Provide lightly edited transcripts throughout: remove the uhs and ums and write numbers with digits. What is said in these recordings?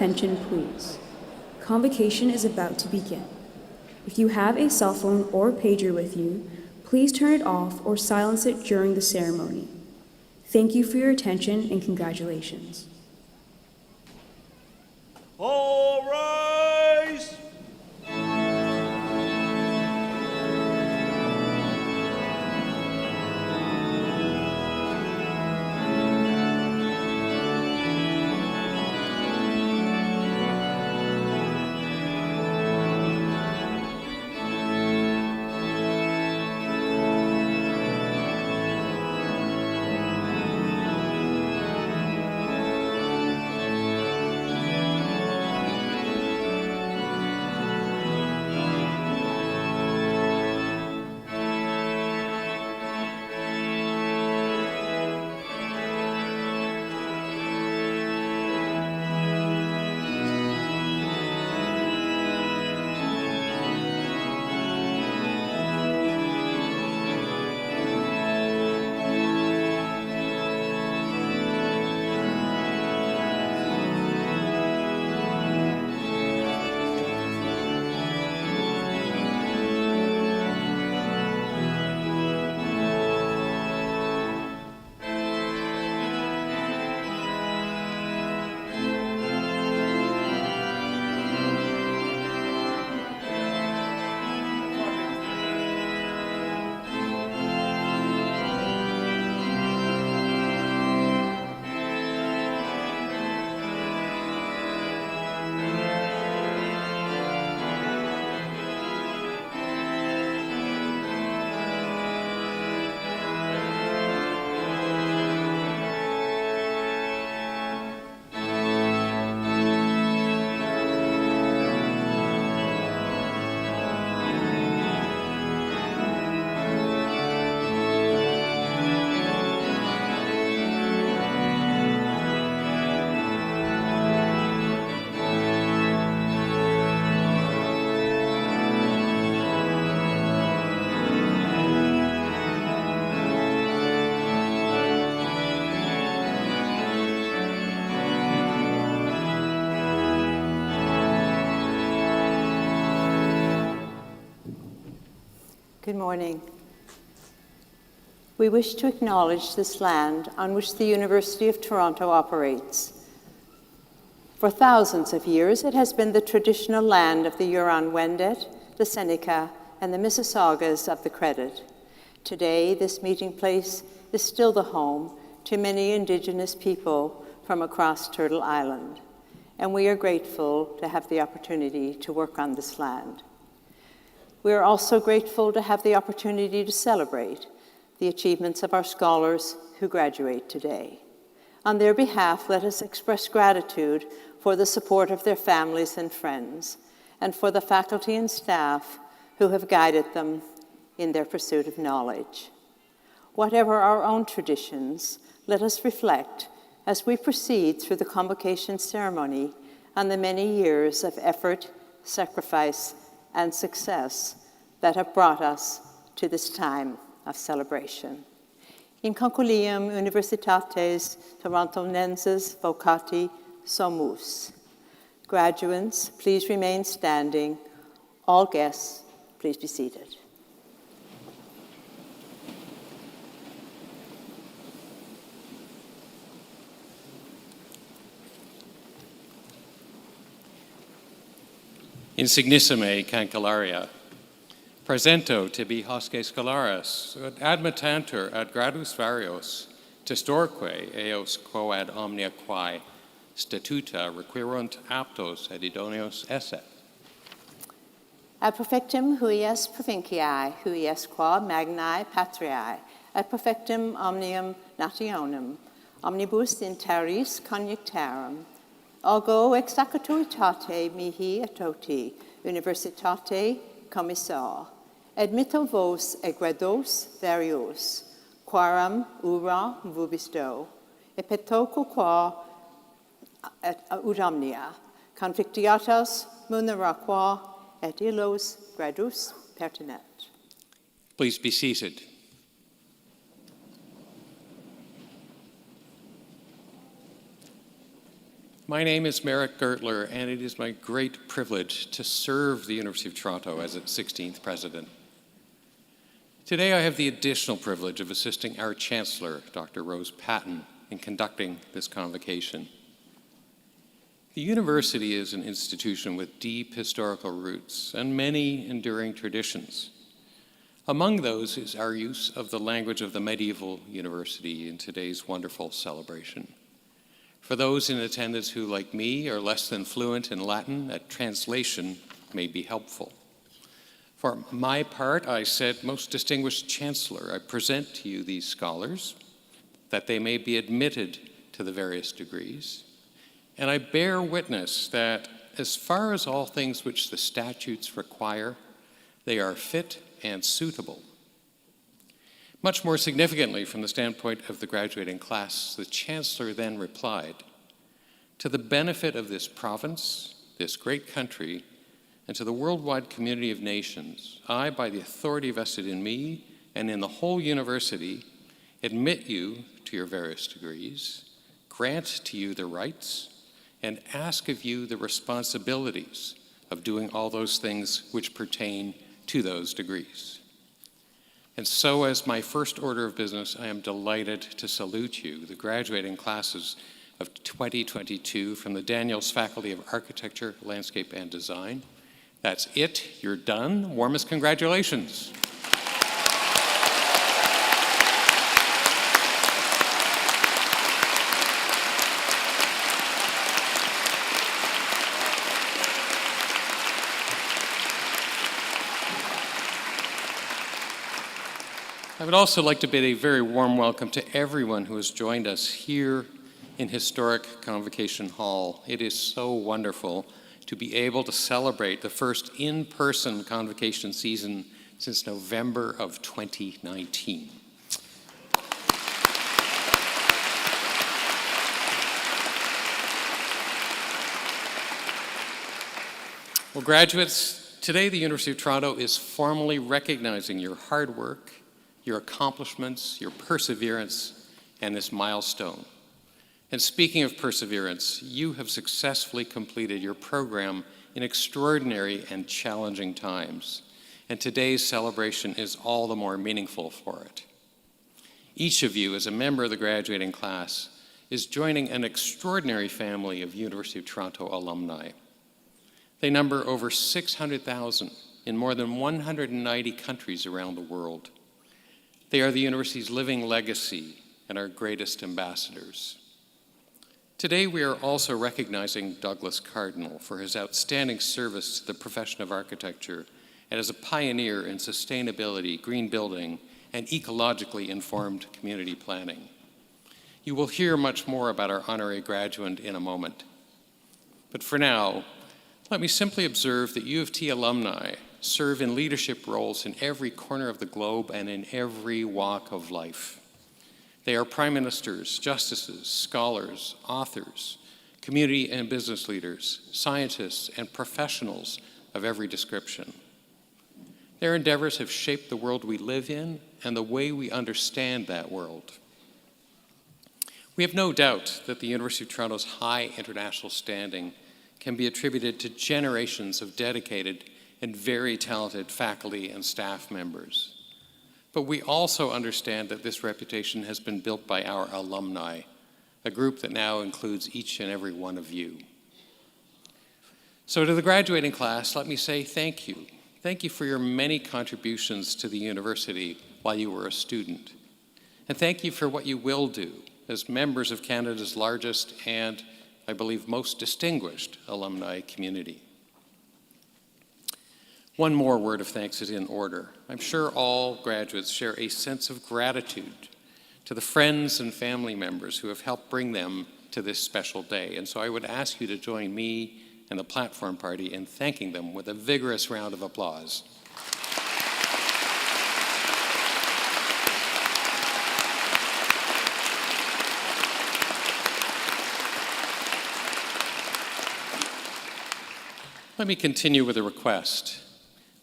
Attention, please. Convocation is about to begin. If you have a cell phone or pager with you, please turn it off or silence it during the ceremony. Thank you for your attention and congratulations. All rise! Good morning. We wish to acknowledge this land on which the University of Toronto operates. For thousands of years, it has been the traditional land of the Huron-Wendat, the Seneca, and the Mississaugas of the Credit. Today, this meeting place is still the home to many Indigenous people from across Turtle Island, and we are grateful to have the opportunity to work on this land. We are also grateful to have the opportunity to celebrate the achievements of our scholars who graduate today. On their behalf, let us express gratitude for the support of their families and friends, and for the faculty and staff who have guided them in their pursuit of knowledge. Whatever our own traditions, let us reflect as we proceed through the convocation ceremony on the many years of effort, sacrifice, and success that have brought us to this time of celebration. In concilium universitates torontonenses vocati somus. Graduands, please remain standing. All guests, please be seated. Insignissime cancelaria, presento tibi hosce scholaris, ad admittantur ad gradus varios, testorque eos quo ad omnia quae statuta requirunt aptos et idoneos esse. Ad perfectum huies provinciae, huies qua magnae patriae, ad perfectum omnium nationum, omnibus in terris conjunctarum, Algo ex acatuitate mihi etoti, universitate commissar, admitto vos egredos varios, quaram ura vubisto, et petoco qua ut omnia, conflictiatas munera qua et illos gradus pertinet. Please be seated. My name is Merrick Gertler, and it is my great privilege to serve the University of Toronto as its 16th president. Today, I have the additional privilege of assisting our Chancellor, Dr. Rose Patton, in conducting this convocation. The university is an institution with deep historical roots and many enduring traditions. Among those is our use of the language of the medieval university in today's wonderful celebration. For those in attendance who, like me, are less than fluent in Latin, that translation may be helpful. For my part, I said, most distinguished Chancellor, I present to you these scholars, that they may be admitted to the various degrees. And I bear witness that as far as all things which the statutes require, they are fit and suitable. Much more significantly, from the standpoint of the graduating class, the Chancellor then replied, to the benefit of this province, this great country, and to the worldwide community of nations, I, by the authority vested in me and in the whole university, admit you to your various degrees, grant to you the rights, and ask of you the responsibilities of doing all those things which pertain to those degrees. And so, as my first order of business, I am delighted to salute you, the graduating classes of 2022 from the Daniels Faculty of Architecture, Landscape, and Design. That's it, you're done. Warmest congratulations. I would also like to bid a very warm welcome to everyone who has joined us here in historic Convocation Hall. It is so wonderful to be able to celebrate the first in-person Convocation season since November of 2019. Well, graduates, today the University of Toronto is formally recognizing your hard work, your accomplishments, your perseverance, and this milestone. And speaking of perseverance, you have successfully completed your program in extraordinary and challenging times, and today's celebration is all the more meaningful for it. Each of you, as a member of the graduating class, is joining an extraordinary family of University of Toronto alumni. They number over 600,000 in more than 190 countries around the world. They are the university's living legacy and our greatest ambassadors. Today, we are also recognizing Douglas Cardinal for his outstanding service to the profession of architecture and as a pioneer in sustainability, green building, and ecologically informed community planning. You will hear much more about our Honorary Graduand in a moment. But for now, let me simply observe that U of T alumni serve in leadership roles in every corner of the globe and in every walk of life. They are prime ministers, justices, scholars, authors, community and business leaders, scientists, and professionals of every description. Their endeavors have shaped the world we live in and the way we understand that world. We have no doubt that the University of Toronto's high international standing can be attributed to generations of dedicated and very talented faculty and staff members. But we also understand that this reputation has been built by our alumni, a group that now includes each and every one of you. So to the graduating class, let me say thank you. Thank you for your many contributions to the university while you were a student. And thank you for what you will do as members of Canada's largest and, I believe, most distinguished alumni community. One more word of thanks is in order. I'm sure all graduates share a sense of gratitude to the friends and family members who have helped bring them to this special day. And so I would ask you to join me and the platform party in thanking them with a vigorous round of applause. Let me continue with a request.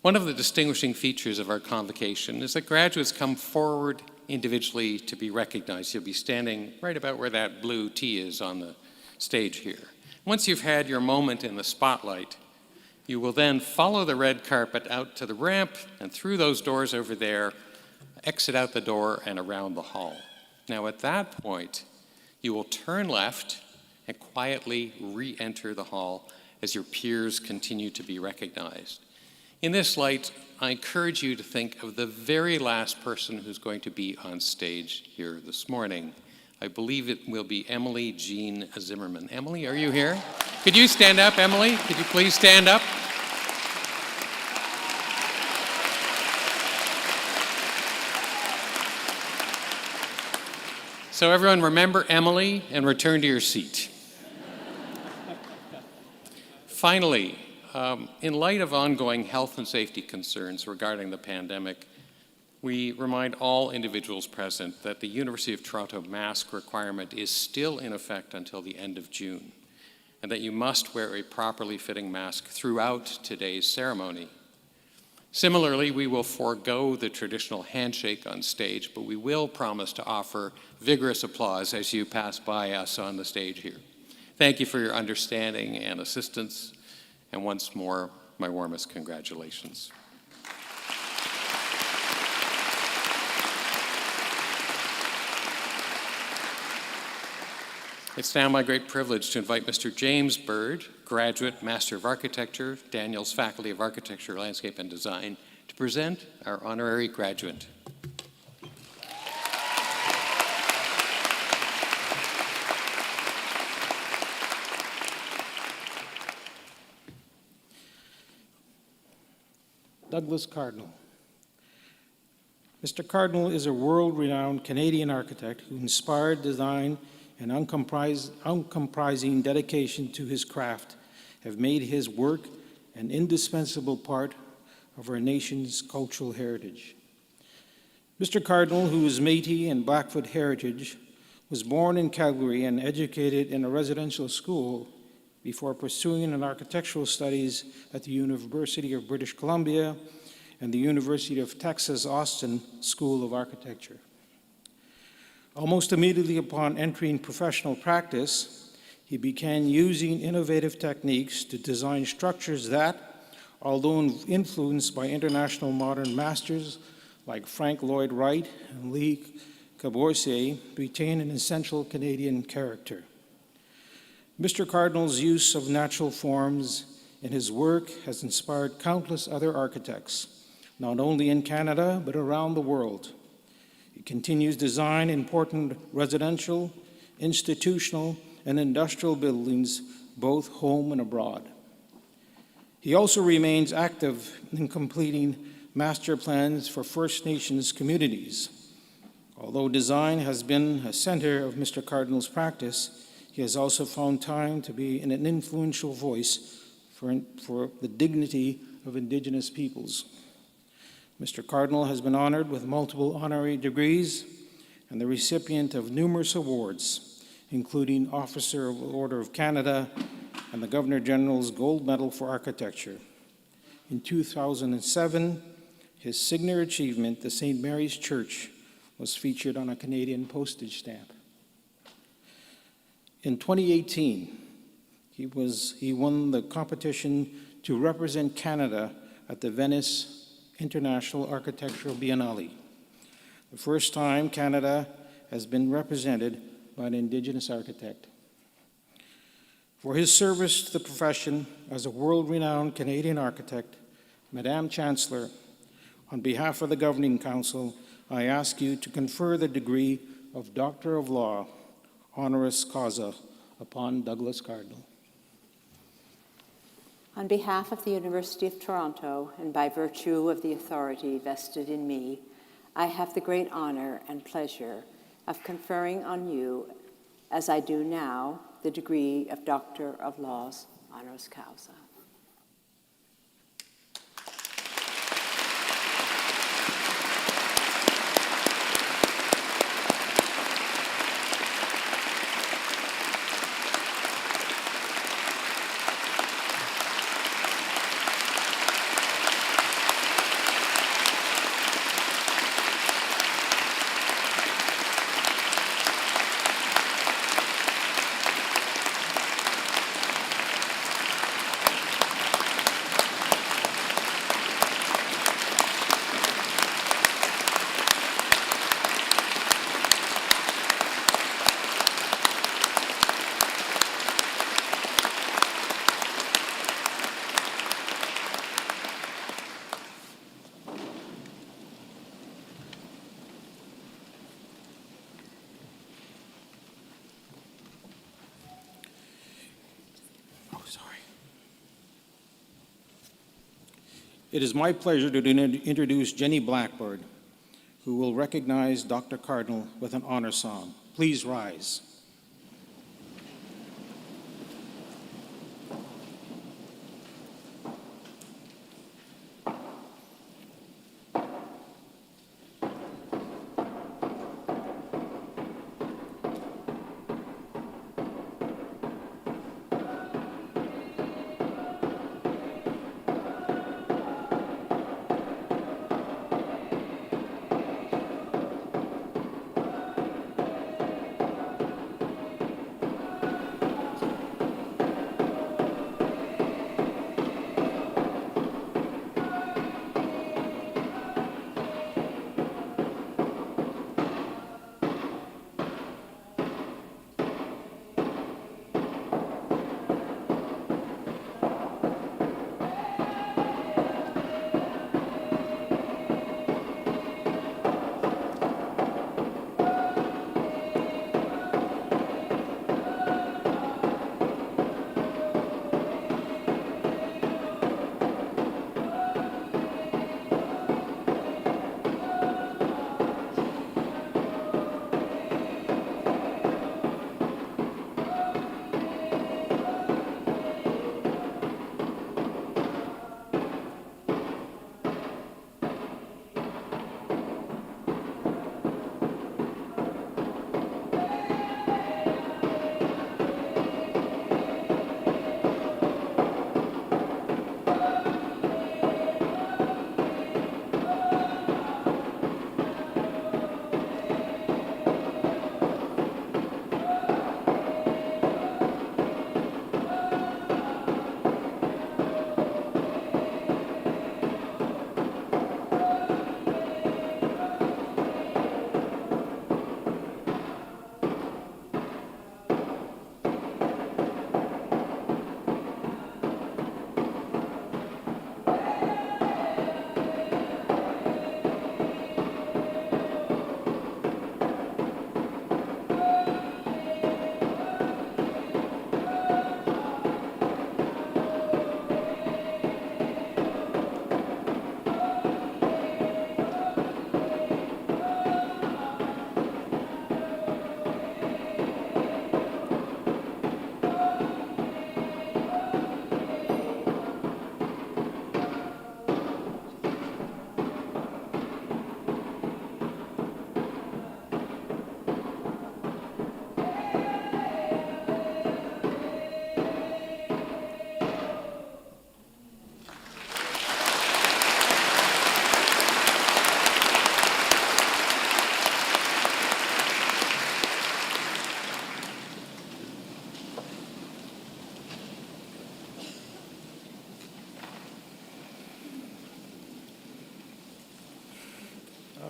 One of the distinguishing features of our convocation is that graduates come forward individually to be recognized. You'll be standing right about where that blue T is on the stage here. Once you've had your moment in the spotlight, you will then follow the red carpet out to the ramp and through those doors over there, exit out the door and around the hall. Now at that point, you will turn left and quietly re-enter the hall as your peers continue to be recognized. In this light, I encourage you to think of the very last person who's going to be on stage here this morning. I believe it will be Emily Jean Zimmerman. Emily, are you here? Could you stand up, Emily? Could you please stand up? So everyone remember Emily and return to your seat. Finally, in light of ongoing health and safety concerns regarding the pandemic, we remind all individuals present that the University of Toronto mask requirement is still in effect until the end of June, and that you must wear a properly fitting mask throughout today's ceremony. Similarly, we will forego the traditional handshake on stage, but we will promise to offer vigorous applause as you pass by us on the stage here. Thank you for your understanding and assistance, and once more, my warmest congratulations. It's now my great privilege to invite Mr. James Bird, graduate, Master of Architecture, Daniels Faculty of Architecture, Landscape and Design, to present our honorary graduand. Douglas Cardinal. Mr. Cardinal is a world-renowned Canadian architect who inspired design and uncompromising dedication to his craft have made his work an indispensable part of our nation's cultural heritage. Mr. Cardinal, who is Métis and Blackfoot heritage, was born in Calgary and educated in a residential school before pursuing an architectural studies at the University of British Columbia and the University of Texas Austin School of Architecture. Almost immediately upon entering professional practice, he began using innovative techniques to design structures that, although influenced by international modern masters like Frank Lloyd Wright and Le Corbusier, retain an essential Canadian character. Mr. Cardinal's use of natural forms in his work has inspired countless other architects, not only in Canada, but around the world. He continues to design important residential, institutional, and industrial buildings, both home and abroad. He also remains active in completing master plans for First Nations communities. Although design has been a center of Mr. Cardinal's practice, he has also found time to be an influential voice for the dignity of Indigenous peoples. Mr. Cardinal has been honored with multiple honorary degrees and the recipient of numerous awards, including Officer of the Order of Canada and the Governor General's Gold Medal for Architecture. In 2007, his signature achievement, the St. Mary's Church, was featured on a Canadian postage stamp. In 2018, he won the competition to represent Canada at the Venice International Architectural Biennale, the first time Canada has been represented by an Indigenous architect. For his service to the profession as a world-renowned Canadian architect, Madame Chancellor, on behalf of the Governing Council, I ask you to confer the degree of Doctor of Law, honoris causa, upon Douglas Cardinal. On behalf of the University of Toronto, and by virtue of the authority vested in me, I have the great honor and pleasure of conferring on you, as I do now, the degree of Doctor of Laws, honoris causa. It is my pleasure to introduce Jenny Blackbird, who will recognize Dr. Cardinal with an honor song. Please rise.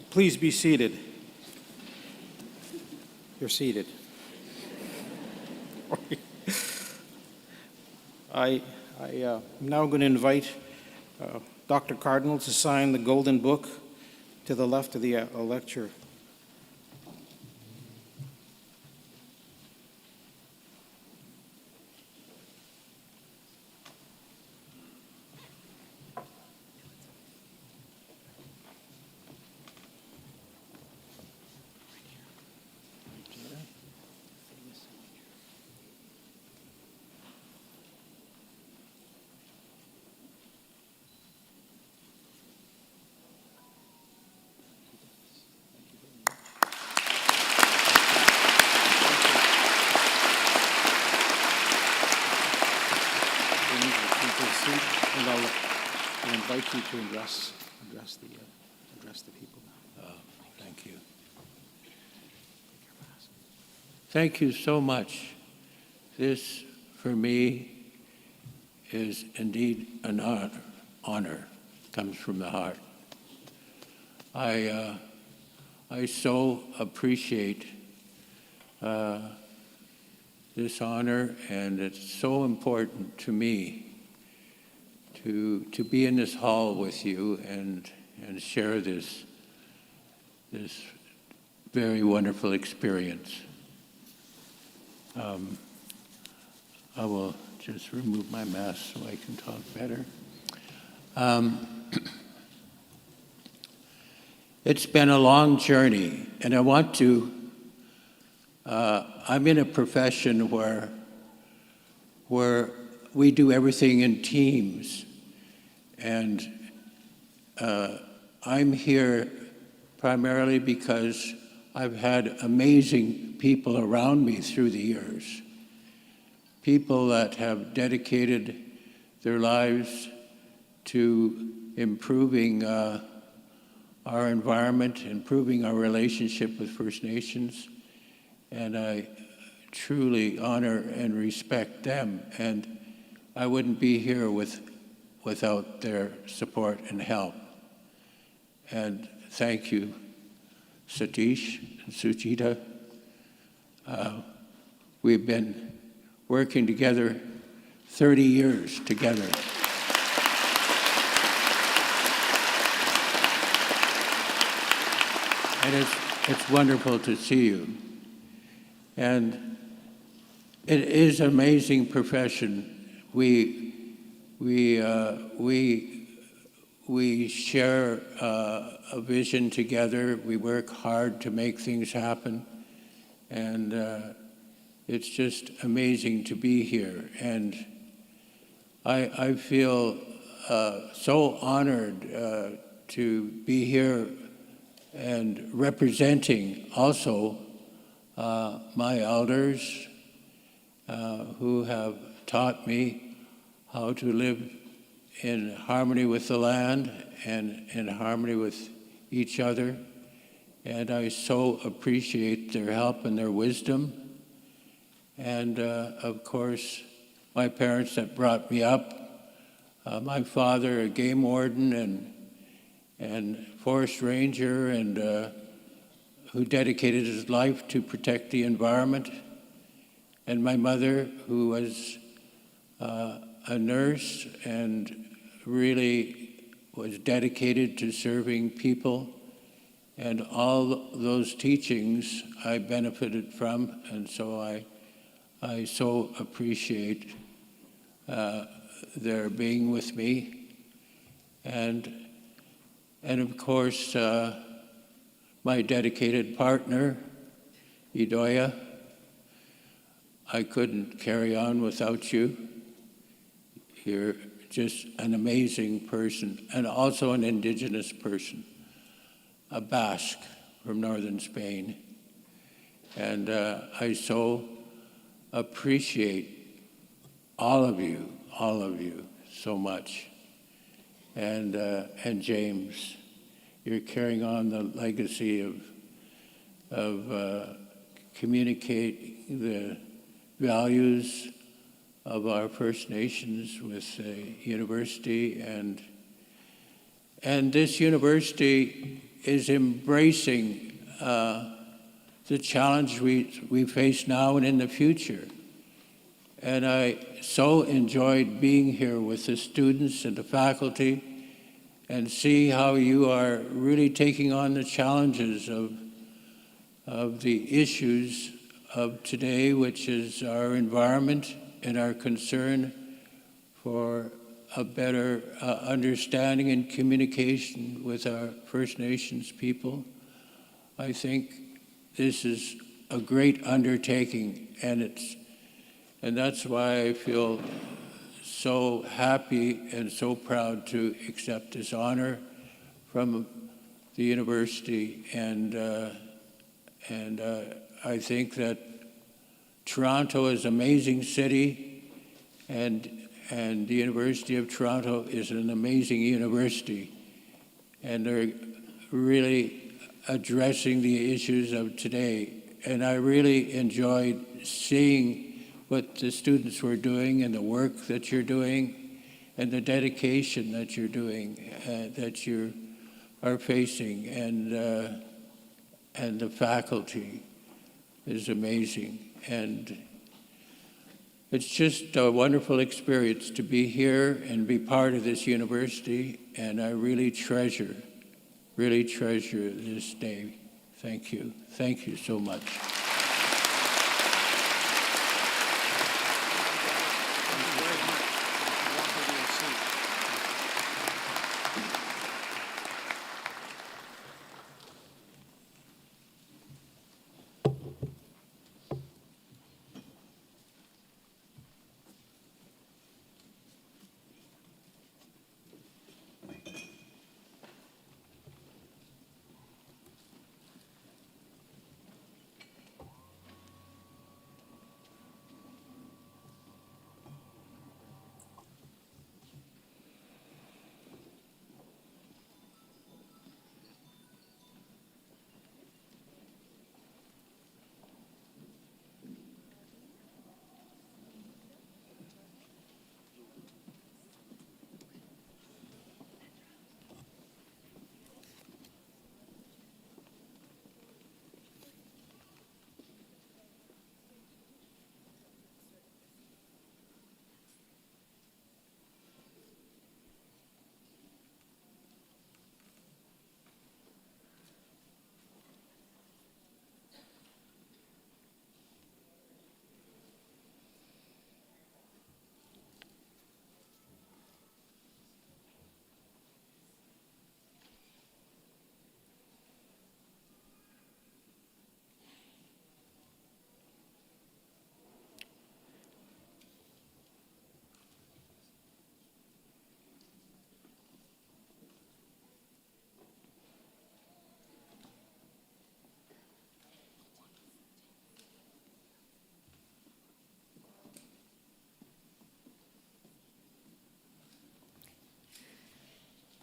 Please be seated. You're seated. I'm now going to invite Dr. Cardinal to sign the Golden Book to the left of the lecture. And I'll invite you to address the people. Thank you. Thank you so much. This, for me, is indeed an honor. Comes from the heart. I so appreciate this honor, and it's so important to me to be in this hall with you and share this very wonderful experience. I will just remove my mask so I can talk better. It's been a long journey, and I want to, I'm in a profession where we do everything in teams, and I'm here primarily because I've had amazing people around me through the years, people that have dedicated their lives to improving our environment, improving our relationship with First Nations, and I truly honor and respect them, and I wouldn't be here without their support and help. And thank you, Satish and Suchita. We've been working together 30 years together. And it's wonderful to see you. And it is an amazing profession. We share a vision together. We work hard to make things happen. And it's just amazing to be here. And I feel so honored to be here and representing also my elders who have taught me how to live in harmony with the land and in harmony with each other. And I so appreciate their help and their wisdom. And of course, my parents that brought me up, my father, a game warden and forest ranger, and who dedicated his life to protect the environment, and my mother, who was a nurse and really was dedicated to serving people. And all those teachings I benefited from, and so I so appreciate their being with me. And of course, my dedicated partner, Idoya. I couldn't carry on without you. You're just an amazing person, and also an Indigenous person, a Basque from northern Spain. And I so appreciate all of you so much. And James, you're carrying on the legacy of communicating the values of our First Nations with the university, and this university is embracing the challenge we face now and in the future. And I so enjoyed being here with the students and the faculty and see how you are really taking on the challenges of the issues of today, which is our environment and our concern for a better understanding and communication with our First Nations people. I think this is a great undertaking, and that's why I feel so happy and so proud to accept this honor from the university. And I think that Toronto is an amazing city, and the University of Toronto is an amazing university, and they're really addressing the issues of today. And I really enjoyed seeing what the students were doing and the work that you're doing and the dedication that you're doing, that you are facing, and the faculty is amazing. And it's just a wonderful experience to be here and be part of this university, and I really treasure this day. Thank you. Thank you so much.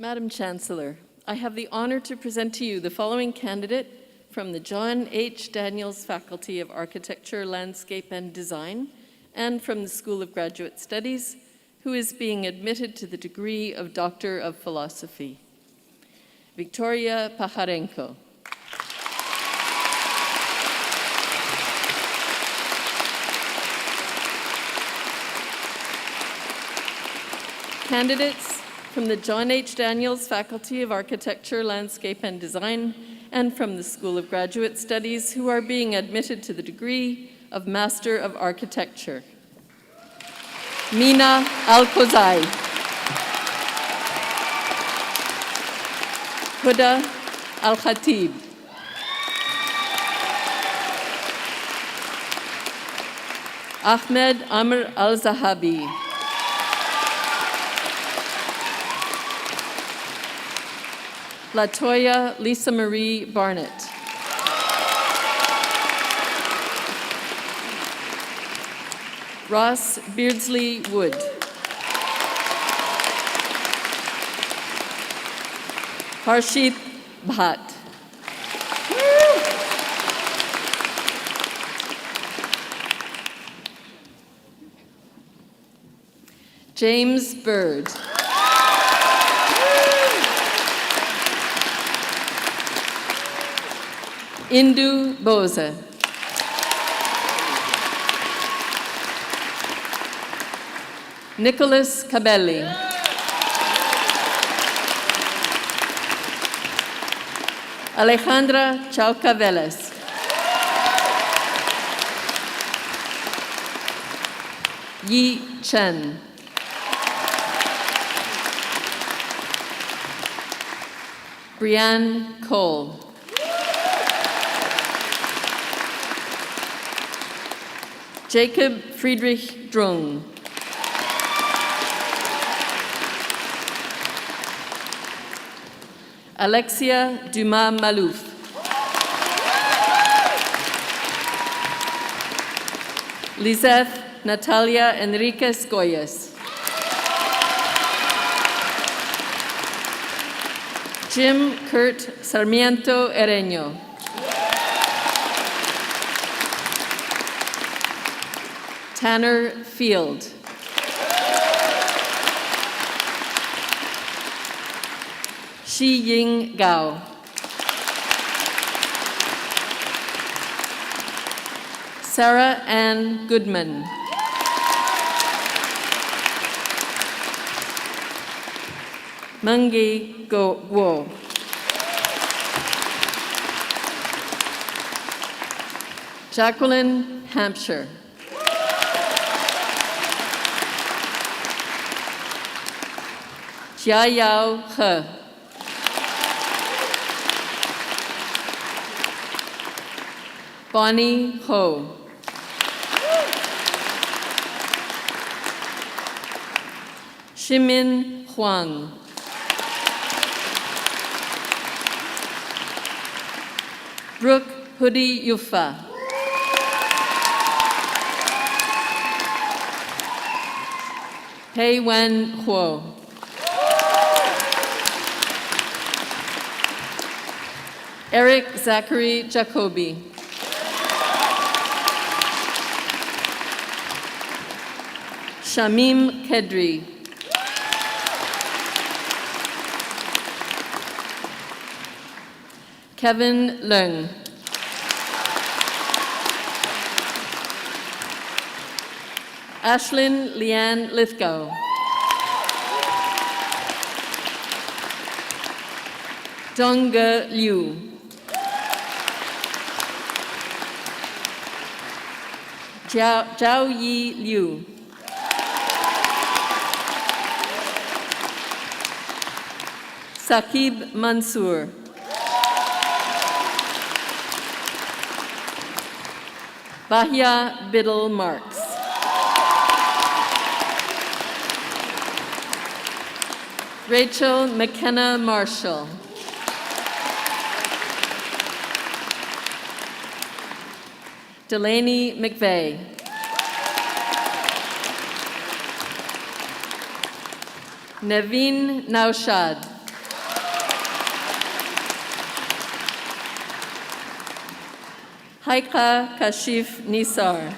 Madam Chancellor, I have the honor to present to you the following candidate from the John H. Daniels Faculty of Architecture, Landscape and Design, and from the School of Graduate Studies, who is being admitted to the degree of Doctor of Philosophy. Victoria Pajarenko. Candidates from the John H. Daniels Faculty of Architecture, Landscape and Design, and from the School of Graduate Studies, who are being admitted to the degree of Master of Architecture. Mina Al-Kozai. Huda Al-Khatib. Ahmed Amr Al-Zahabi. Latoya Lisa Marie Barnett. Ross Beardsley Wood. Harshit Bhatt. James Bird. Indu Boza. Nicholas Cabelli. Alejandra Chauca Vélez. Yi Chen. Brianne Cole. Jacob Friedrich Drung. Alexia Dumas Malouf. Lizeth Natalia Enriquez Goyes. Jim Kurt Sarmiento Ereño. Tanner Field. Shi Ying Gao. Sarah Ann Goodman. Mungi Guo. Jacqueline Hampshire. Jia Yao He. Bonnie Ho. Ximin Huang. Brooke Hudi Yufa. Pei Wen Huo. Eric Zachary Jacobi. Shamim Kedri. Kevin Leung. Ashlyn Leanne Lithgow. Dongge Liu. Zhao Yi Liu. Saqib Mansour. Bahia Biddle Marks. Rachel McKenna Marshall. Delaney McVeigh. Naveen Naushad. Haika Kashif Nisar.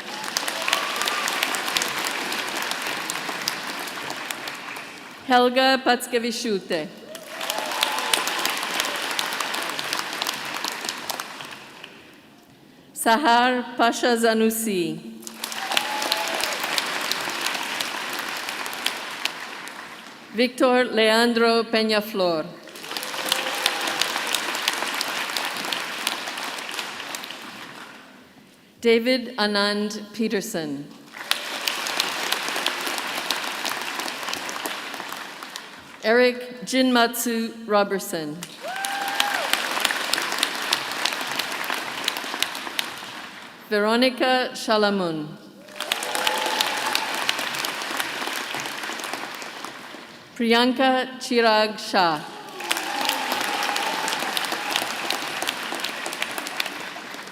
Helga Patskevishute. Sahar Pasha Zanusi. Victor Leandro Peñaflor. David Anand Peterson. Eric Jinmatsu Robertson. Veronica Shalamun. Priyanka Chirag Shah.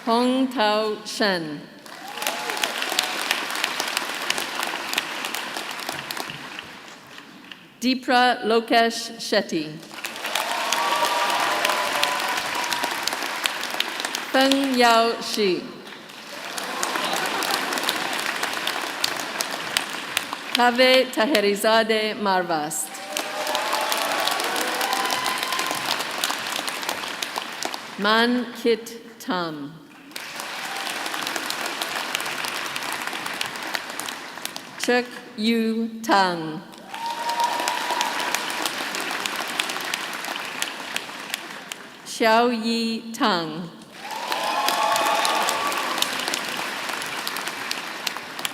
Hong Tao Shen. Deepra Lokesh Shetty. Feng Yao Shi. Kaveh Taherizadeh Marvast. Man Kit Tam. Chuk Yu Tang. Xiao Yi Tang.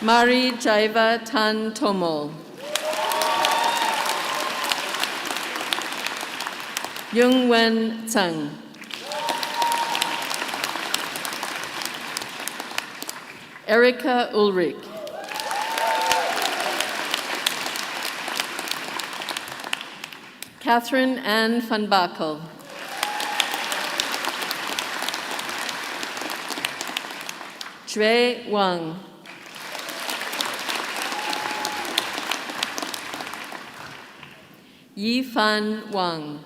Mari Jaiva Tan Tomol. Yung Wen Tsang. Erica Ulrich. Catherine Ann van Bakel. Jue Wang. Yi Fan Wang.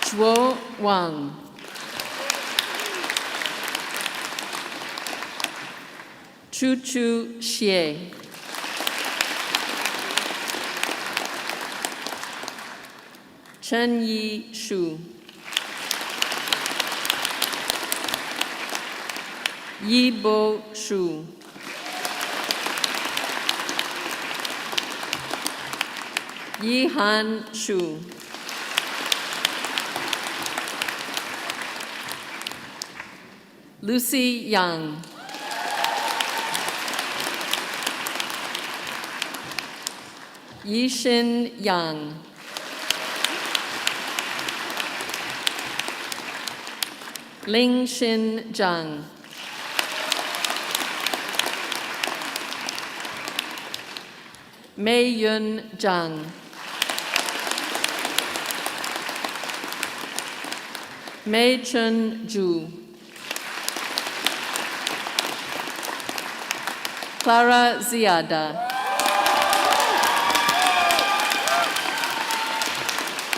Zhuo Wang. Chu Chu Xie. Chen Yi Shu. Yi Bo Shu. Yi Han Shu. Lucy Yang. Yixin Yang. Ling Xin Zhang. Mei Yun Zhang. Mei Chun Zhu. Clara Ziada.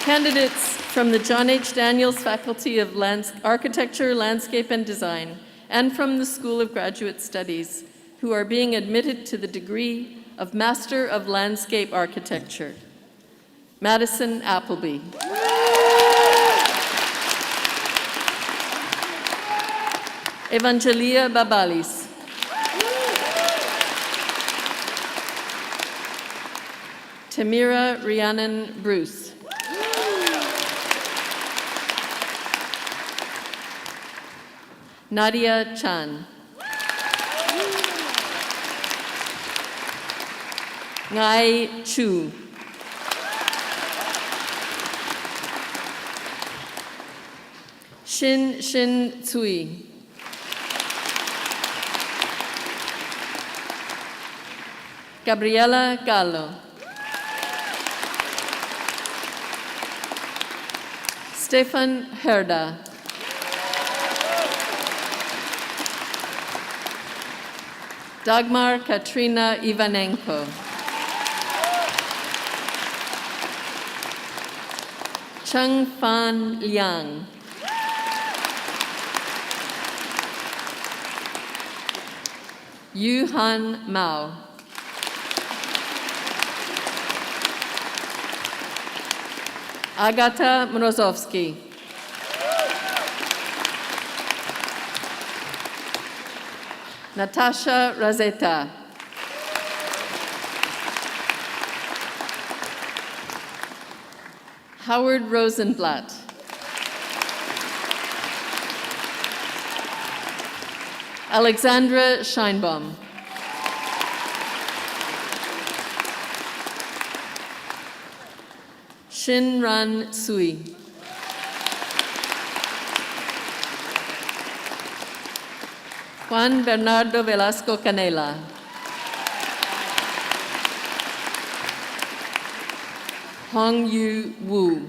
Candidates from the John H. Daniels Faculty of Architecture, Landscape and Design, and from the School of Graduate Studies, who are being admitted to the degree of Master of Landscape Architecture. Madison Appleby. Evangelia Babalis. Tamira Rhiannon Bruce. Nadia Chan. Ngai Chu. Shin Tsui. Gabriela Gallo. Stefan Herda. Dagmar Katrina Ivanenko. Cheng Fan Liang. Yuhan Mao. Agata Mrozowski. Natasha Razeta. Howard Rosenblatt. Alexandra Scheinbaum. Shinran Sui. Juan Bernardo Velasco Canela. Hong Yu Wu.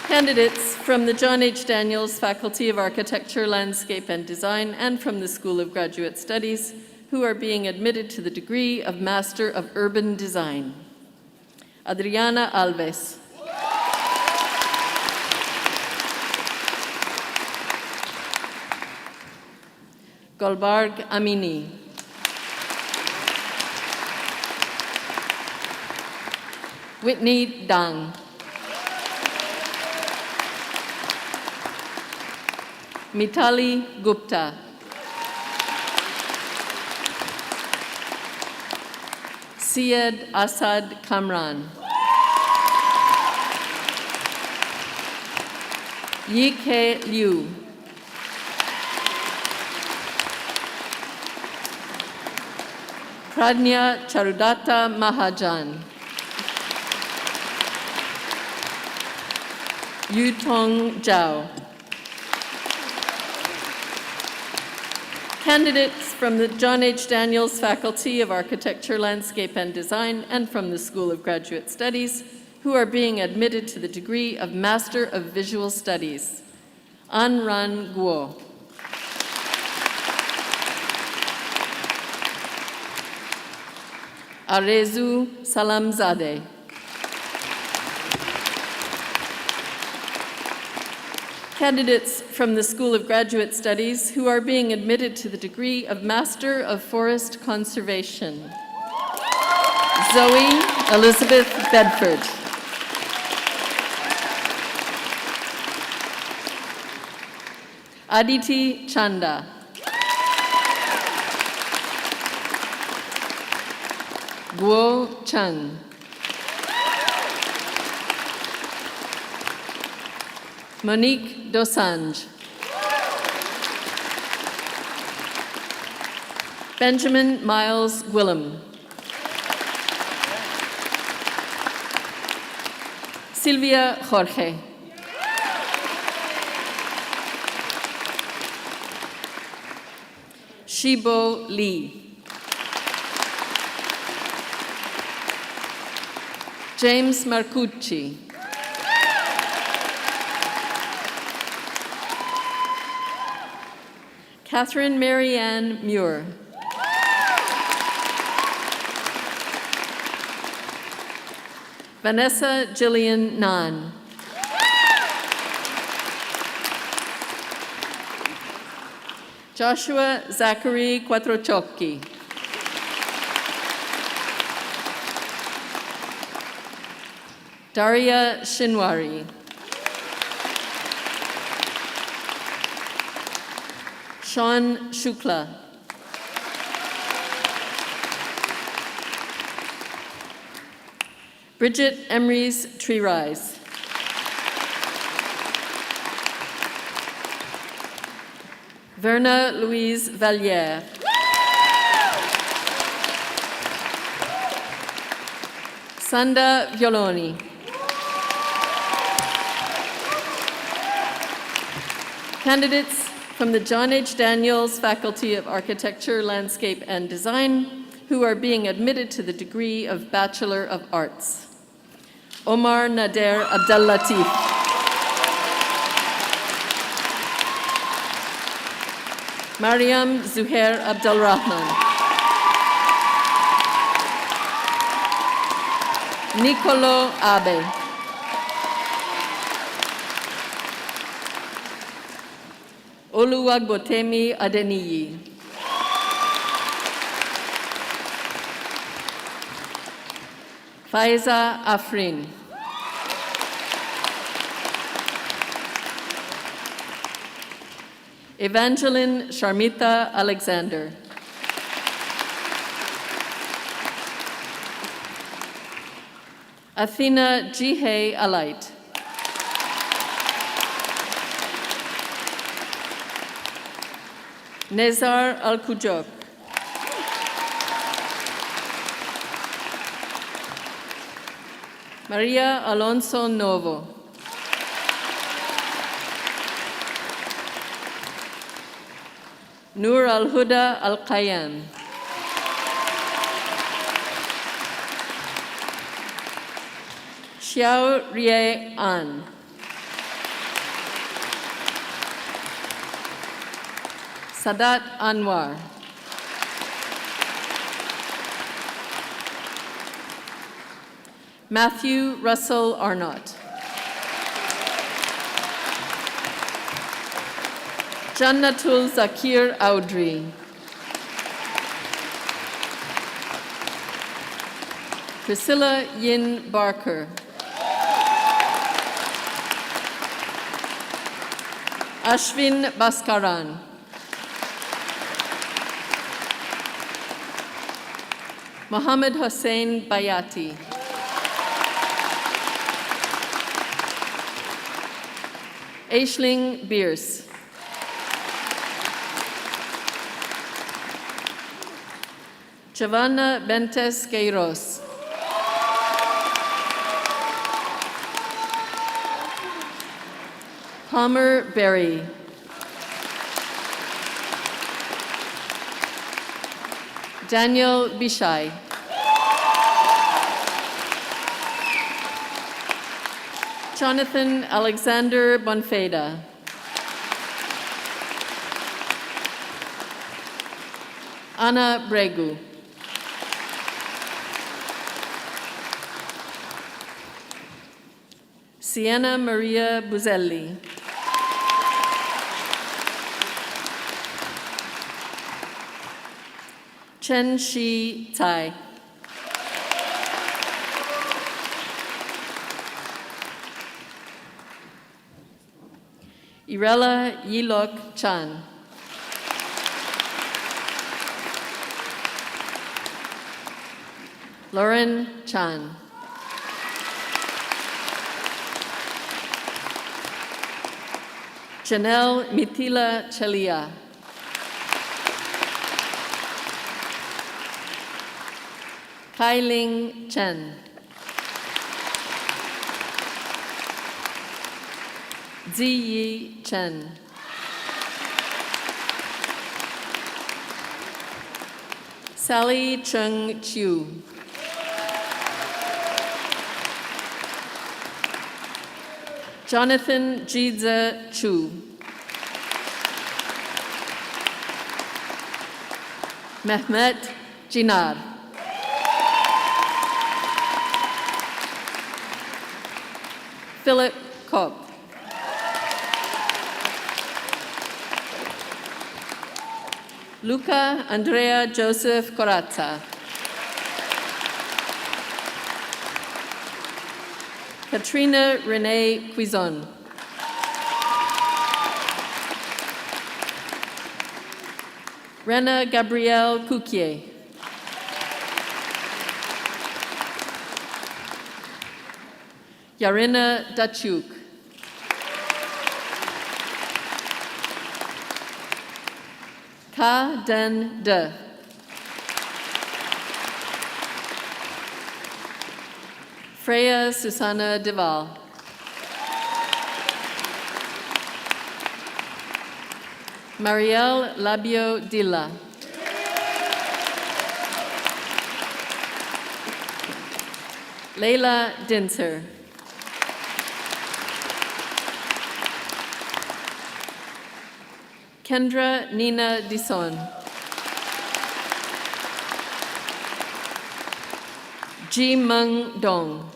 Candidates from the John H. Daniels Faculty of Architecture, Landscape and Design and from the School of Graduate Studies who are being admitted to the degree of Master of Urban Design. Adriana Alves. Golbarg Amini. Whitney Dang. Mitali Gupta. Syed Asad Kamran. Yi Ke Liu. Pradnya Charudata Mahajan. Yutong Zhao. Candidates from the John H. Daniels Faculty of Architecture, Landscape and Design and from the School of Graduate Studies who are being admitted to the degree of Master of Visual Studies. An Ran Guo. Arezu Salamzadeh. Candidates from the School of Graduate Studies who are being admitted to the degree of Master of Forest Conservation. Zoe Elizabeth Bedford. Aditi Chanda. Guo Cheng. Monique Dosange. Benjamin Miles Gwillem. Silvia Jorge. Shibo Lee. James Marcucci. Catherine Marianne Muir. Vanessa Jillian Nahn. Joshua Zachary Quattrochocchi. Daria Shinwari. Sean Shukla. Bridget Emery's Tree Rise. Verna Louise Valliere. Sanda Violoni. Candidates from the John H. Daniels Faculty of Architecture, Landscape and Design who are being admitted to the degree of Bachelor of Arts. Omar Nader Abdellatif. Mariam Zuhair Abdelrahman. Nicolo Abe. Oluwagbotemi Adeniyi. Faiza Afrin. Evangeline Sharmita Alexander. Athena Jihe Alait. Nezar Al-Kujok. Maria Alonso Novo. Nur Al-Huda Al-Qayyam. Xiao Rie An. Sadat Anwar. Matthew Russell Arnott. Jannatul Zakir Audrey. Priscilla Yin Barker. Ashvin Baskaran. Mohammed Hossein Bayati. Aisling Bierce. Giovanna Bentes Queiroz. Palmer Berry. Daniel Bishai. Jonathan Alexander Bonfeda. Anna Bregu. Sienna Maria Buzelli. Chen Shi Tai. Irela Yilok Chan. Lauren Chan. Janelle Mitila Chelia. Kailing Chen. Ziyi Chen. Sally Chung Chiu. Jonathan Jidza Chu. Mehmet Jinar. Philip Kopp. Luca Andrea Joseph Corazza. Katrina Renee Cuizon. Rena Gabrielle Couquier. Yarina Dachuk. Ka Den De. Freya Susanna Deval. Marielle Labio Dilla. Leila Dinser. Kendra Nina Dison. Ji Meng Dong.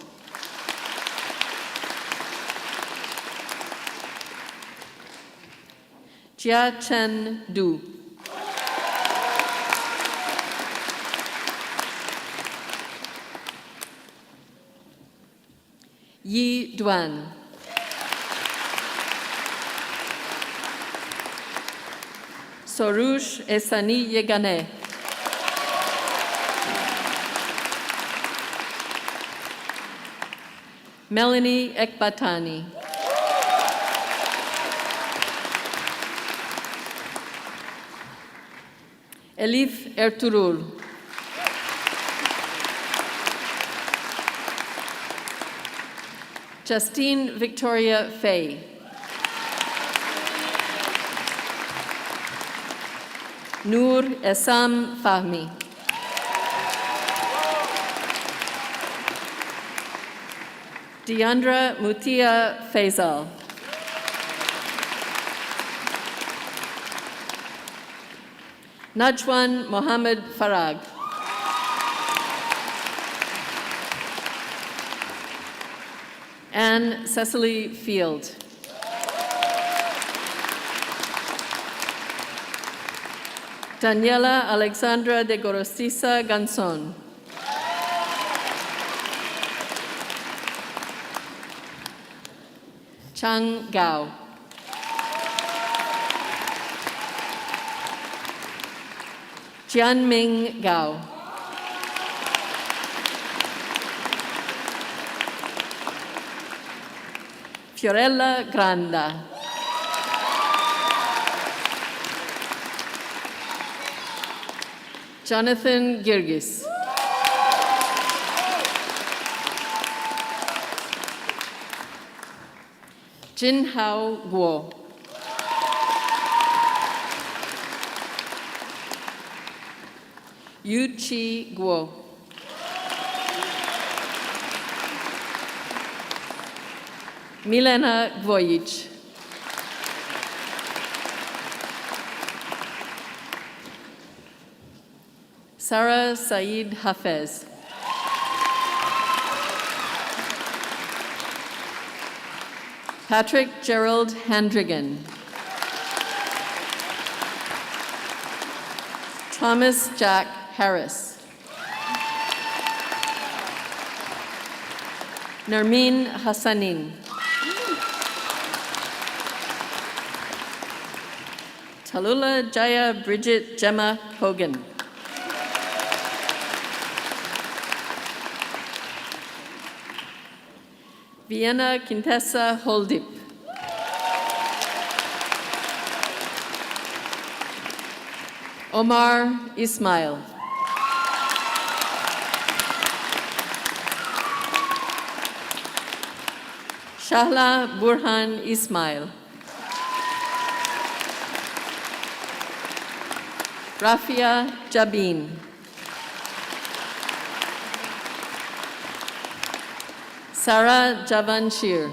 Chia Chen Du. Yi Duan. Soroush Esani Yegane. Melanie Ekbatani. Elif Ertuğrul. Justine Victoria Fay. Noor Esam Fahmi. Deandra Mutia Faisal. Najwan Mohammed Farag. Anne Cecily Field. Daniela Alexandra de Gorostiza Ganson. Chang Gao. Jianming Gao. Fiorella Granda. Jonathan Girgis. Jin Hao Guo. Yu Chi Guo. Milena Gvojic. Sarah Saeed Hafez. Patrick Gerald Handrigan. Thomas Jack Harris. Nermeen Hassanin. Talula Jaya Bridget Gemma Hogan. Vienna Quintessa Holdip. Omar Ismail. Shahla Burhan Ismail. Rafia Jabin. Sarah Javanshir.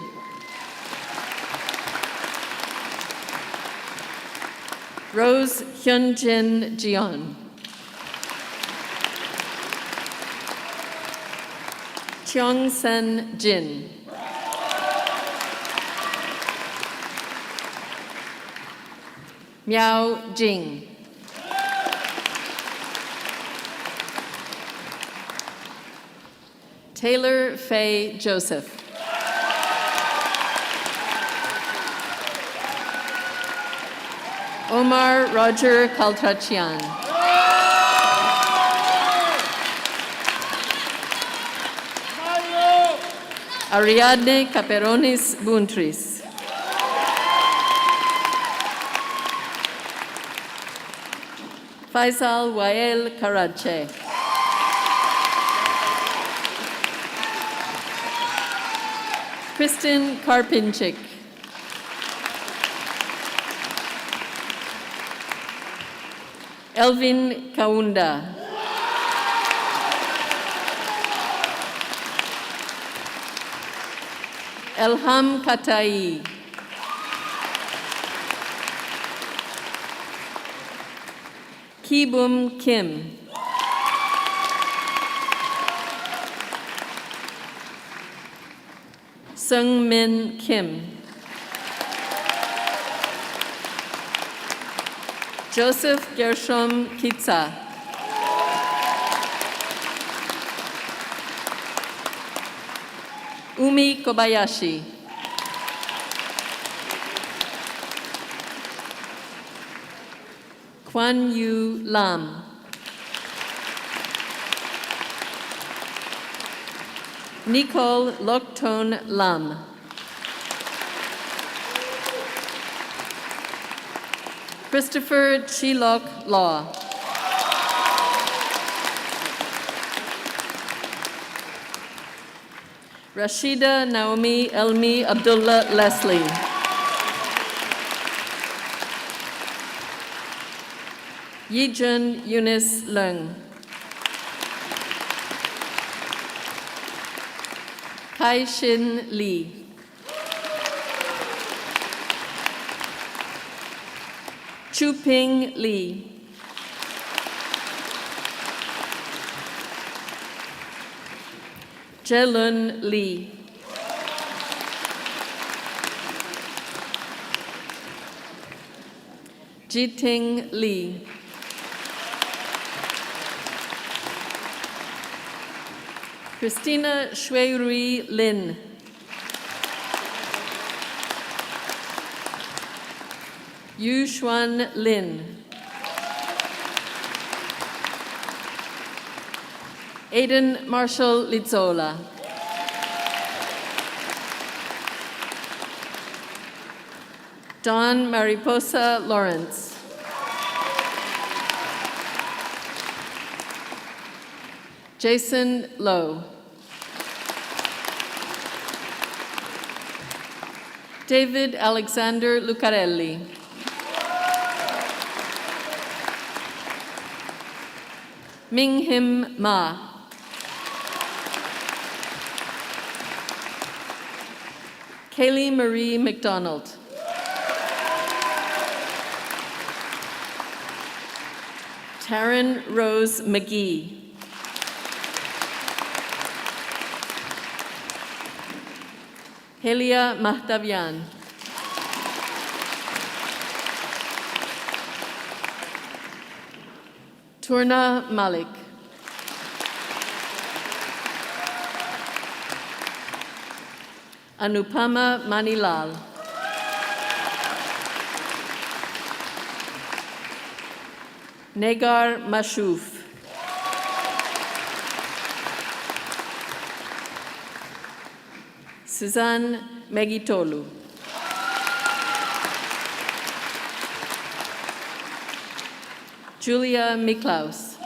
Rose Hyunjin Jeon. Cheong Sen Jin. Miao Jing. Taylor Faye Joseph. Omar Roger Kaltrachian. Ariadne Caperonis Buntris. Faisal Wael Karache. Kristen Karpinchik. Elvin Kaunda. Elham Katai. Kibum Kim. Sung Min Kim. Joseph Gershom Kitsa. Umi Kobayashi. Kwan Yu Lam. Nicole Lokton Lam. Christopher Chilok Law. Rashida Naomi Elmi Abdullah Leslie. Yijun Eunice Leung. Kai Shin Lee. Chu Ping Lee. Jelun Lee. Jiting Lee. Christina Shuirui Lin. Yu Xuan Lin. Aiden Marshall Lizzola. Don Mariposa Lawrence. Jason Lowe. David Alexander Lucarelli. Ming Him Ma. Kaylee Marie McDonald. Taryn Rose McGee. Helia Mahdavian. Turna Malik. Anupama Manilal. Negar Mashouf. Suzanne Megitolu. Julia Miklaus.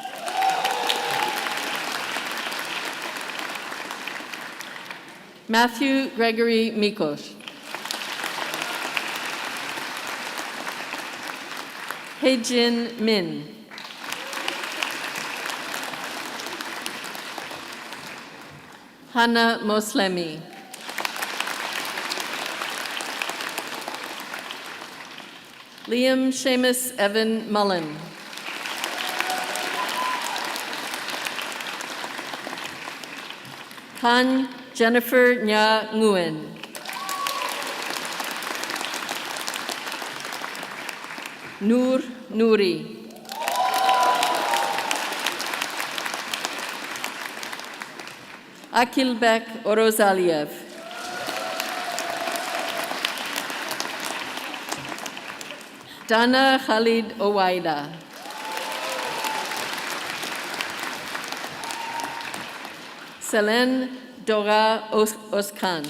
Matthew Gregory Mikos. Heijin Min. Hannah Moslemi. Liam Seamus Evan Mullen. Han Jennifer Nya Nguyen. Noor Nouri. Akilbek Orozaliev. Dana Khalid Owaida. Selene Dora Oskan.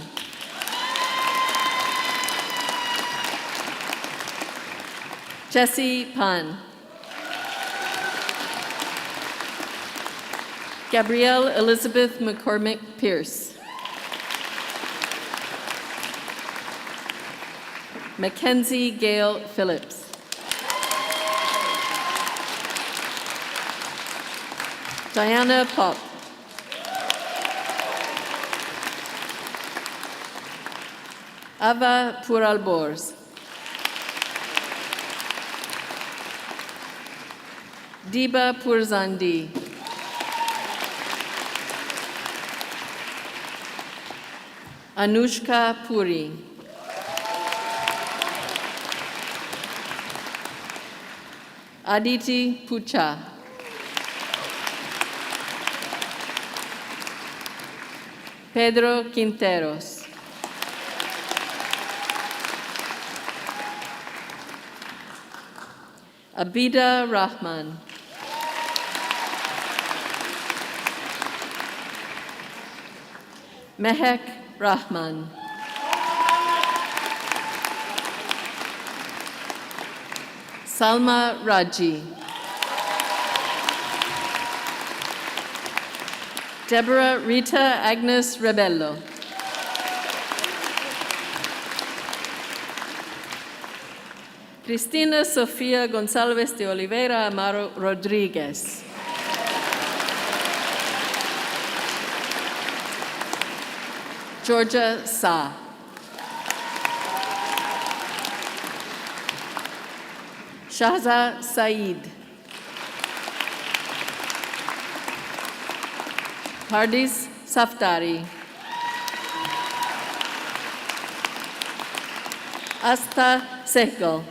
Jessie Pan. Gabrielle Elizabeth McCormick Pierce. Mackenzie Gale Phillips. Diana Pop. Ava Puralbors. Diba Purzandi. Anushka Puri. Aditi Pucha. Pedro Quinteros. Abida Rahman. Mehek Rahman. Salma Raji. Deborah Rita Agnes Rebello. Cristina Sofia Gonçalves de Oliveira Amaro Rodriguez. Georgia Sa. Shahza Saeed. Hardis Saftari. Asta Sehgal.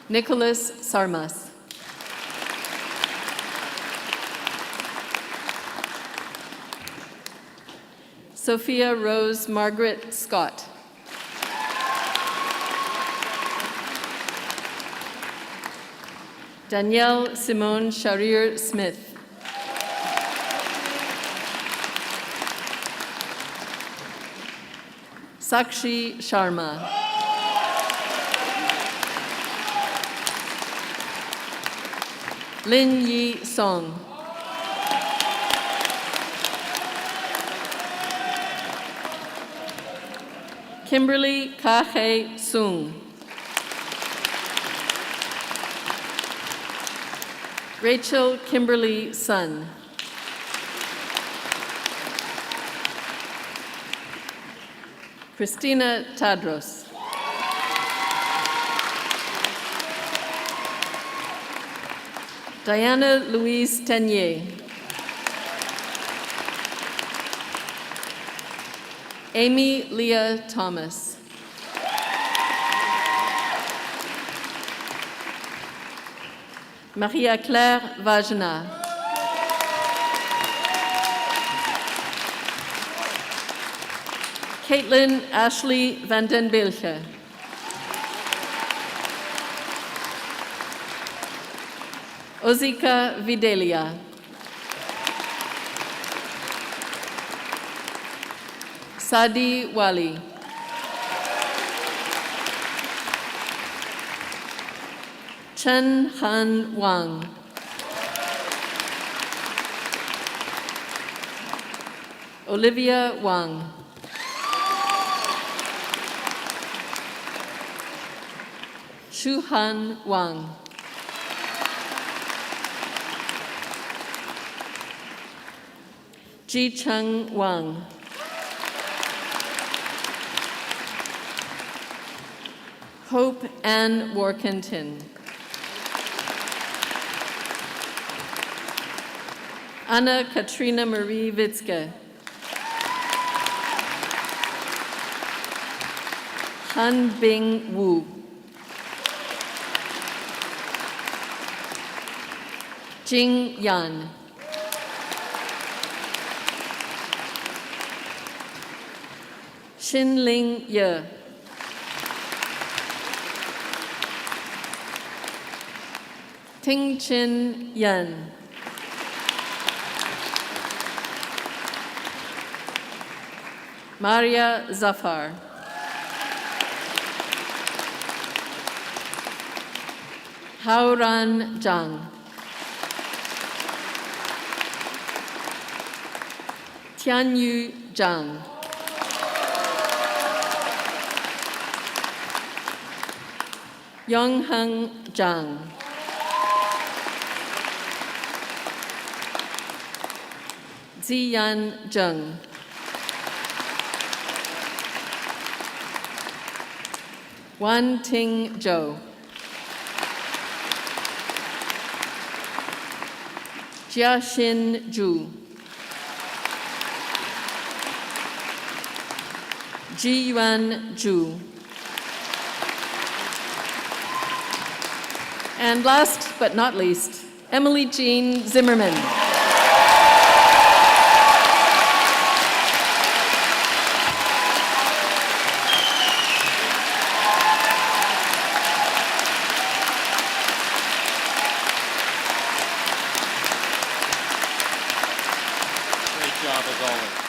Nicholas Sarmas. Sophia Rose Margaret Scott. Danielle Simone Sharir Smith. Sakshi Sharma. Lin Yi Song. Kimberly Kahe Sung. Rachel Kimberly Sun. Christina Tadros. Diana Louise Tenier. Amy Leah Thomas. Maria Claire Vajna. Caitlin Ashley van den Bilge. Ozika Videlia. Sadi Wali. Chen Han Wang. Olivia Wang. Shuhan Wang. Ji Cheng Wang. Hope Ann Workington. Anna Katrina Marie Witzke. Han Bing Wu. Jing Yan. Xin Ling Ye. Ting Chin Yan. Maria Zafar. Haoran Zhang. Tianyu Zhang. Yongheng Zhang. Ziyan Zheng. Wan Ting Zhou. Jiaxin Zhu. Jiyuan Zhu. And last but not least, Emily Jean Zimmerman. Great job as always.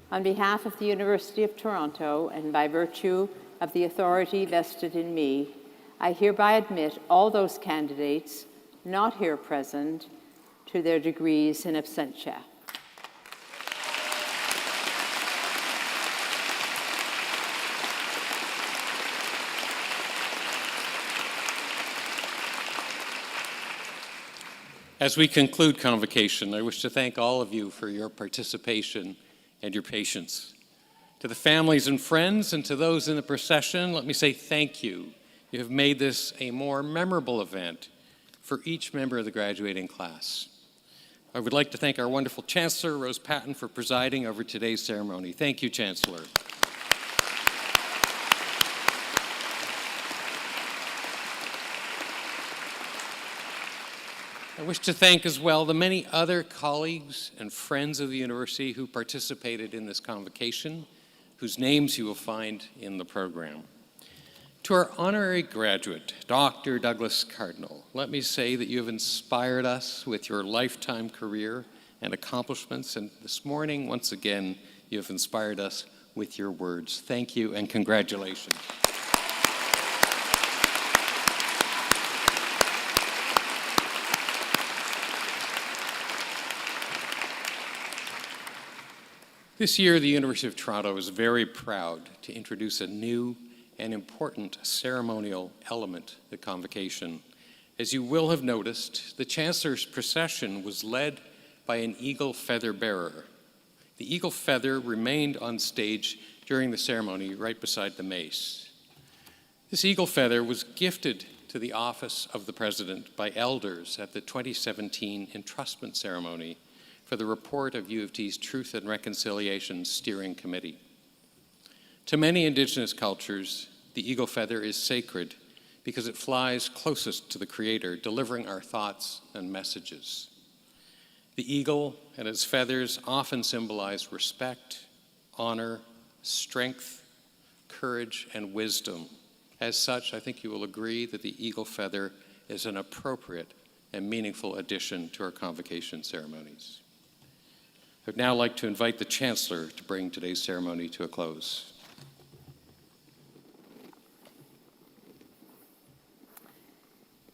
On behalf of the University of Toronto and by virtue of the authority vested in me, I hereby admit all those candidates not here present to their degrees in absentia. As we conclude Convocation, I wish to thank all of you for your participation and your patience. To the families and friends and to those in the procession, let me say thank you. You have made this a more memorable event for each member of the graduating class. I would like to thank our wonderful Chancellor, Rose Patton, for presiding over today's ceremony. Thank you, Chancellor. I wish to thank as well the many other colleagues and friends of the university who participated in this convocation, whose names you will find in the program. To our honorary graduate, Dr. Douglas Cardinal, let me say that you have inspired us with your lifetime career and accomplishments, and this morning, once again, you have inspired us with your words. Thank you and congratulations. This year, the University of Toronto is very proud to introduce a new and important ceremonial element at Convocation. As you will have noticed, the Chancellor's procession was led by an eagle feather bearer. The eagle feather remained on stage during the ceremony right beside the mace. This eagle feather was gifted to the office of the President by elders at the 2017 entrustment ceremony for the report of U of T's Truth and Reconciliation Steering Committee. To many Indigenous cultures, the eagle feather is sacred because it flies closest to the Creator, delivering our thoughts and messages. The eagle and its feathers often symbolize respect, honor, strength, courage, and wisdom. As such, I think you will agree that the eagle feather is an appropriate and meaningful addition to our convocation ceremonies. I would now like to invite the Chancellor to bring today's ceremony to a close.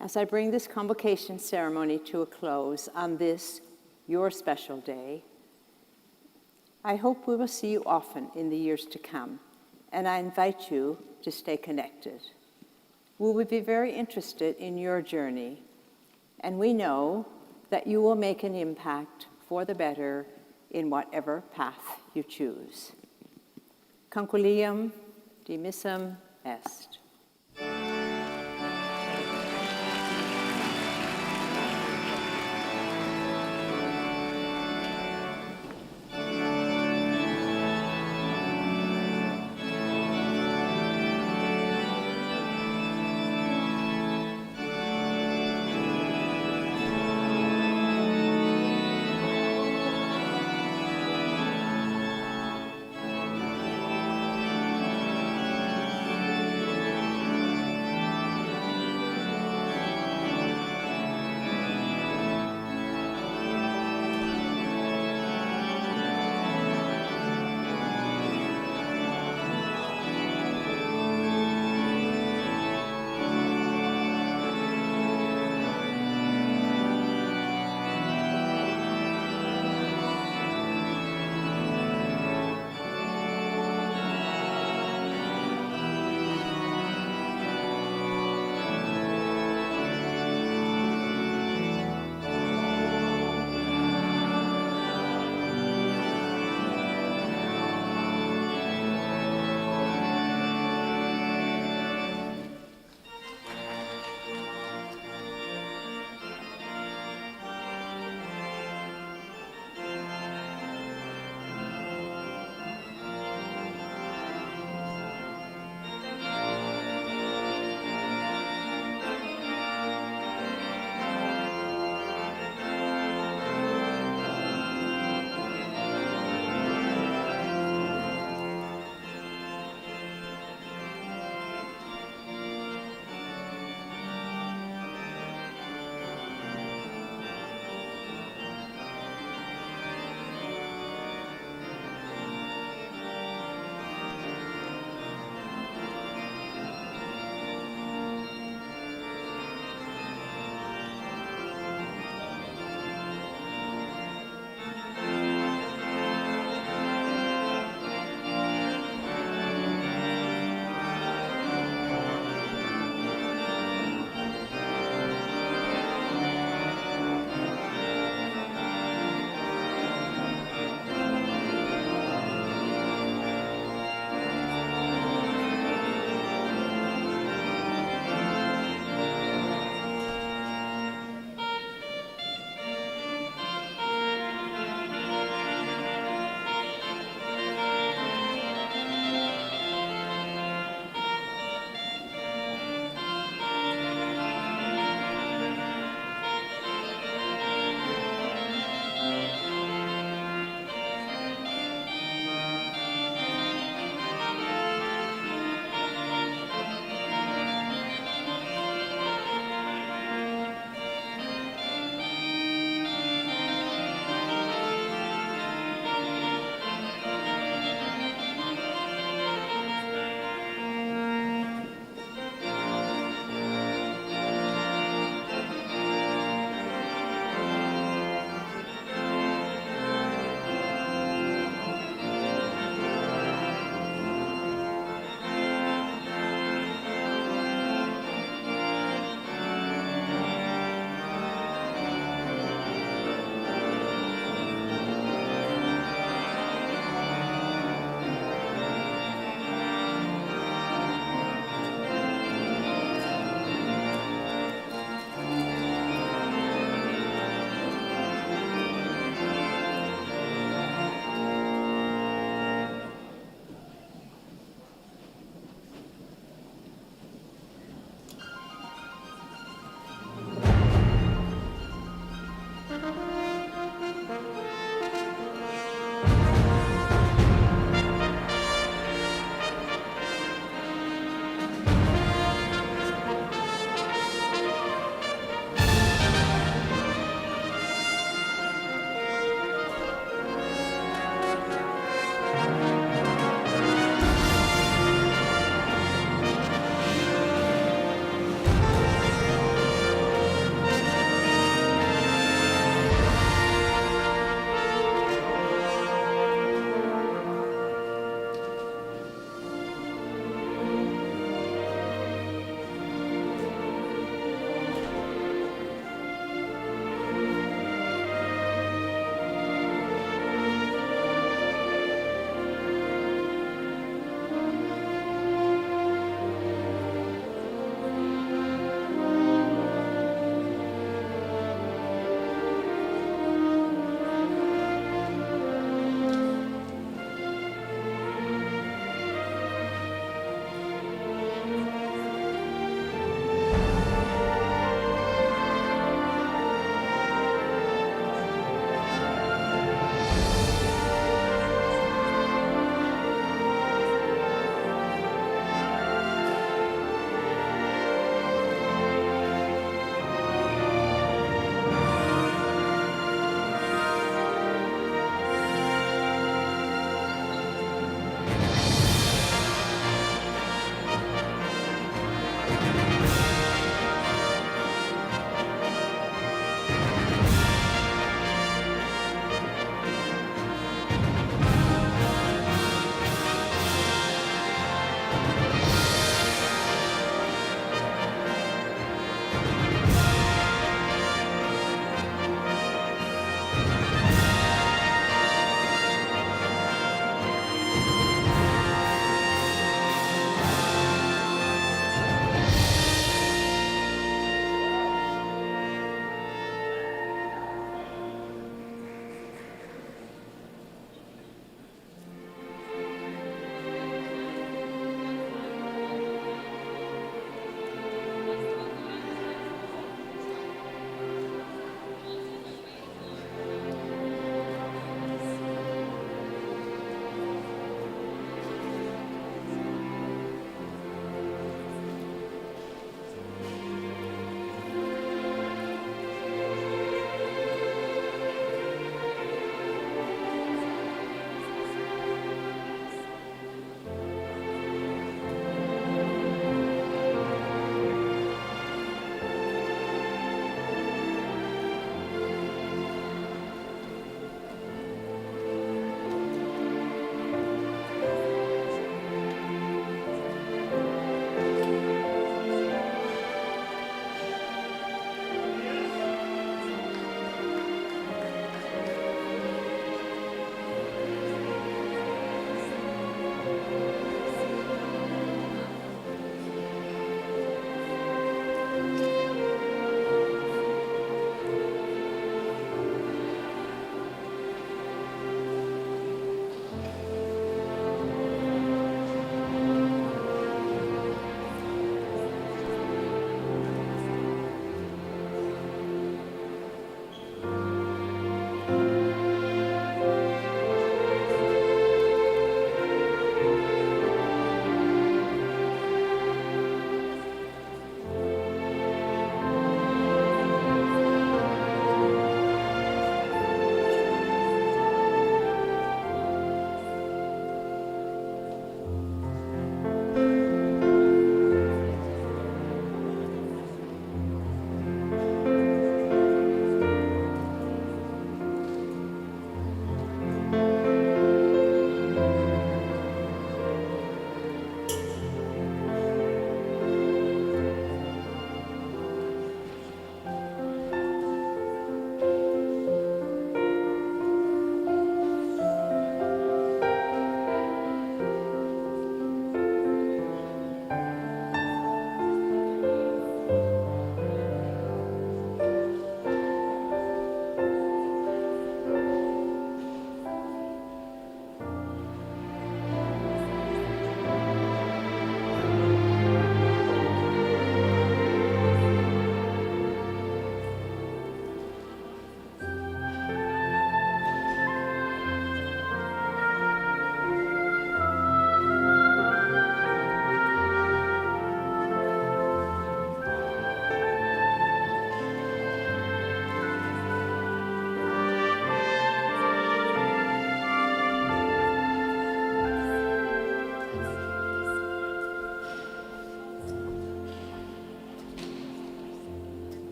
As I bring this convocation ceremony to a close on this, your special day, I hope we will see you often in the years to come, and I invite you to stay connected. We will be very interested in your journey, and we know that you will make an impact for the better in whatever path you choose. Concilium dimissum est.